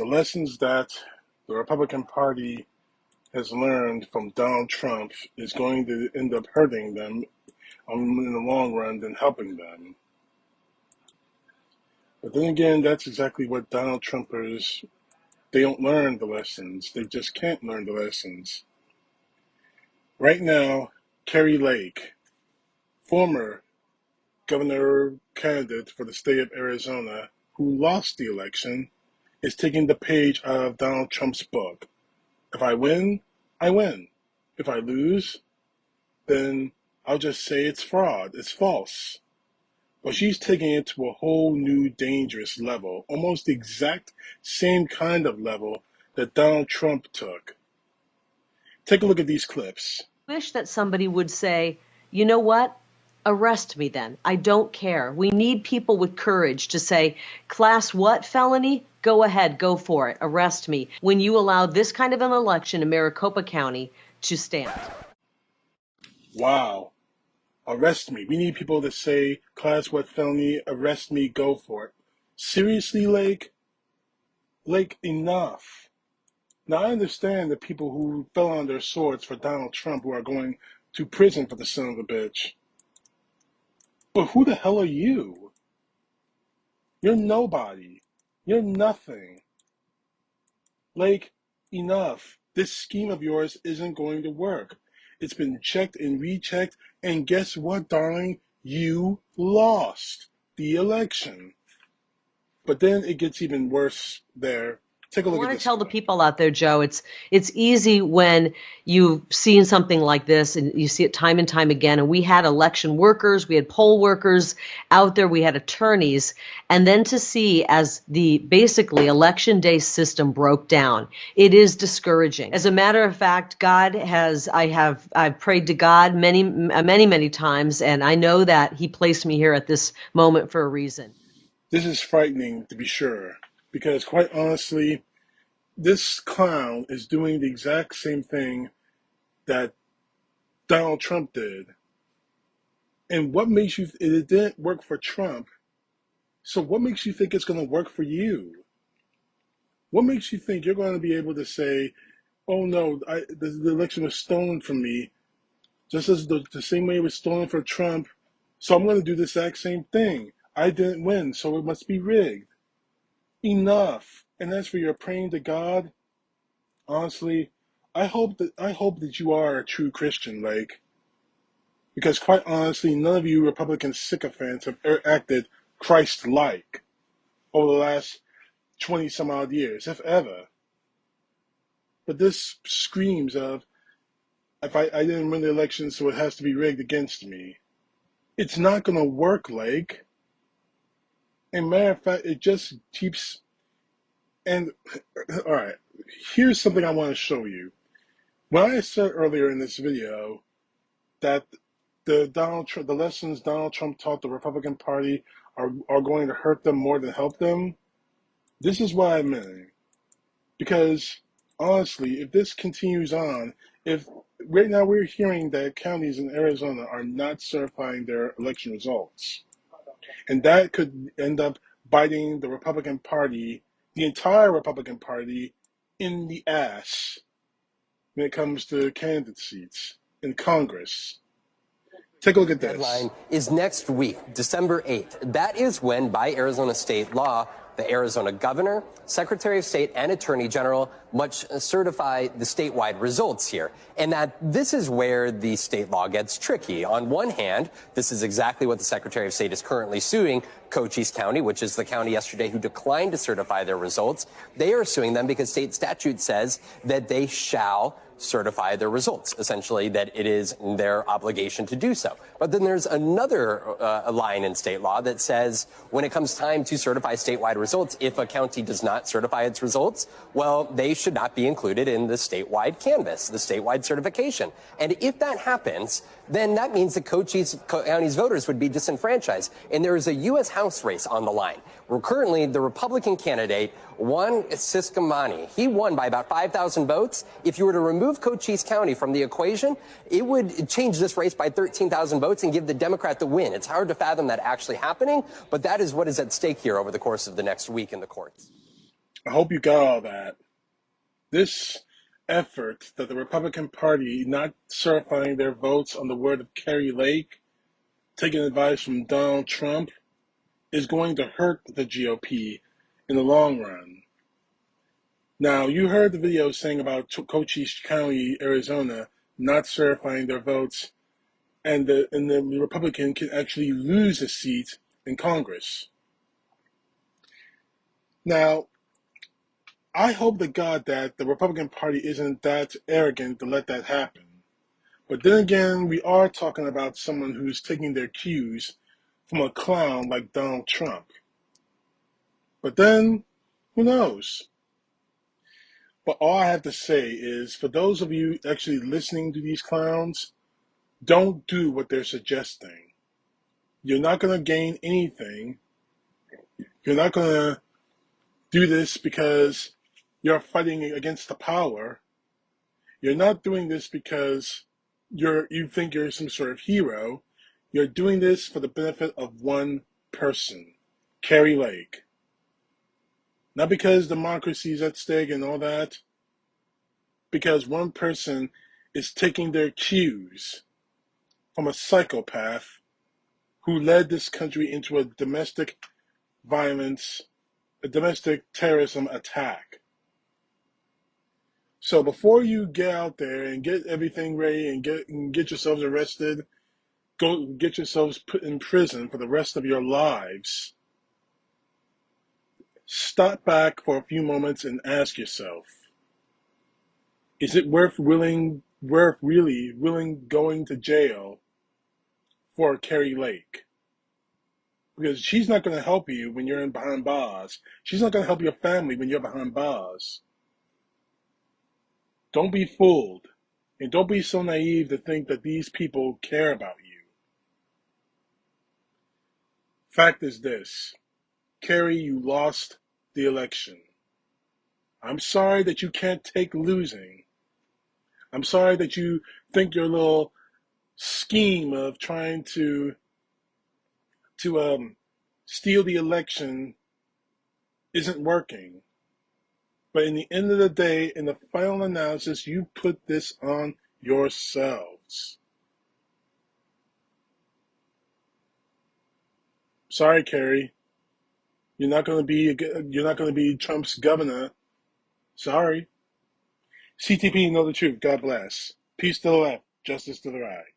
lessons that the Republican Party has learned from Donald Trump is going to end up hurting them in the long run than helping them. But then again, that's exactly what Donald Trumpers, they don't learn the lessons. They just can't learn the lessons. Right now, Kari Lake, former governor candidate for the state of Arizona, who lost the election, is taking the page out of Donald Trump's book. If I win, I win. If I lose, then I'll just say it's fraud, it's false. But she's taking it to a whole new dangerous level, almost the exact same kind of level that Donald Trump took. Take a look at these clips. Wish that somebody would say, you know what? Arrest me then. I don't care. We need people with courage to say, class what felony? Go ahead, go for it. Arrest me. When you allow this kind of an election in Maricopa County to stand. Wow. Arrest me. We need people to say, class what felony? Arrest me, go for it. Seriously, Lake? Lake, enough. Now, I understand the people who fell on their swords for Donald Trump who are going to prison for the son of a bitch. But who the hell are you? You're nobody. You're nothing. Lake, enough. This scheme of yours isn't going to work. It's been checked and rechecked, and guess what, darling? You lost the election. But then it gets even worse there. Take a look at this. I want to tell the people out there, Joe, it's easy when you've seen something like this and you see it time and time again. And we had election workers, we had poll workers out there, we had attorneys, and then to see as the basically election day system broke down, it is discouraging. As a matter of fact, I've prayed to God many times, and I know that He placed me here at this moment for a reason. This is frightening, to be sure. Because quite honestly, this clown is doing the exact same thing that Donald Trump did. And what makes you, it didn't work for Trump, so what makes you think it's going to work for you? What makes you think you're going to be able to say, oh no, the election was stolen from me, just as the same way it was stolen for Trump, so I'm going to do the exact same thing. I didn't win, so it must be rigged. Enough. And as for your praying to God, honestly, I hope that you are a true Christian, Lake. Because quite honestly, none of you Republican sycophants have ever acted Christ-like over the last 20 some odd years, if ever. But this screams of, if I didn't win the election, so it has to be rigged against me. It's not going to work, Lake. And matter of fact, it just keeps. And all right, here's something I want to show you. When I said earlier in this video that the lessons Donald Trump taught the Republican Party are going to hurt them more than help them, this is what I meant. Because honestly, if this continues on, if right now we're hearing that counties in Arizona are not certifying their election results, and that could end up biting the Republican Party, the entire Republican Party, in the ass when it comes to candidate seats in Congress. Take a look at this. Deadline is next week, December 8th. That is when, by Arizona state law, the Arizona governor, secretary of state, and attorney general must certify the statewide results here. And that this is where the state law gets tricky. On one hand, this is exactly what the secretary of state is currently suing Cochise County, which is the county yesterday who declined to certify their results. They are suing them because state statute says that they shall certify their results, essentially that it is their obligation to do so. But then there's another line in state law that says when it comes time to certify statewide results, if a county does not certify its results, well, they should not be included in the statewide canvass, the statewide certification. And if that happens, then that means that Cochise County's voters would be disenfranchised. And there is a U.S. House race on the line. Where currently, the Republican candidate, Juan Ciscomani, he won by about 5,000 votes. If you were to remove Cochise County from the equation, it would change this race by 13,000 votes and give the Democrat the win. It's hard to fathom that actually happening, but that is what is at stake here over the course of the next week in the courts. I hope you got all that. This effort that the Republican Party not certifying their votes on the word of Kari Lake, taking advice from Donald Trump, is going to hurt the GOP in the long run. Now, you heard the video saying about Cochise County, Arizona, not certifying their votes, and the Republican can actually lose a seat in Congress. Now, I hope to God that the Republican Party isn't that arrogant to let that happen. But then again, we are talking about someone who's taking their cues from a clown like Donald Trump. But then, who knows? But all I have to say is, for those of you actually listening to these clowns, don't do what they're suggesting. You're not going to gain anything. You're not going to do this because you're fighting against the power. You're not doing this because you think you're some sort of hero. You're doing this for the benefit of one person, Kari Lake. Not because democracy is at stake and all that, because one person is taking their cues from a psychopath who led this country into a domestic violence, a domestic terrorism attack. So before you get out there and get everything ready and get yourselves arrested, go get yourselves put in prison for the rest of your lives, stop back for a few moments and ask yourself, is it worth really going to jail for Kari Lake? Because she's not going to help you when you're behind bars. She's not going to help your family when you're behind bars. Don't be fooled. And don't be so naive to think that these people care about you. Fact is this, Kari, you lost the election. I'm sorry that you can't take losing. I'm sorry that you think your little scheme of trying to steal the election isn't working. But in the end of the day, in the final analysis, you put this on yourselves. Sorry, Kari. You're not going to be Trump's governor. Sorry. CTP, know the truth. God bless. Peace to the left, justice to the right.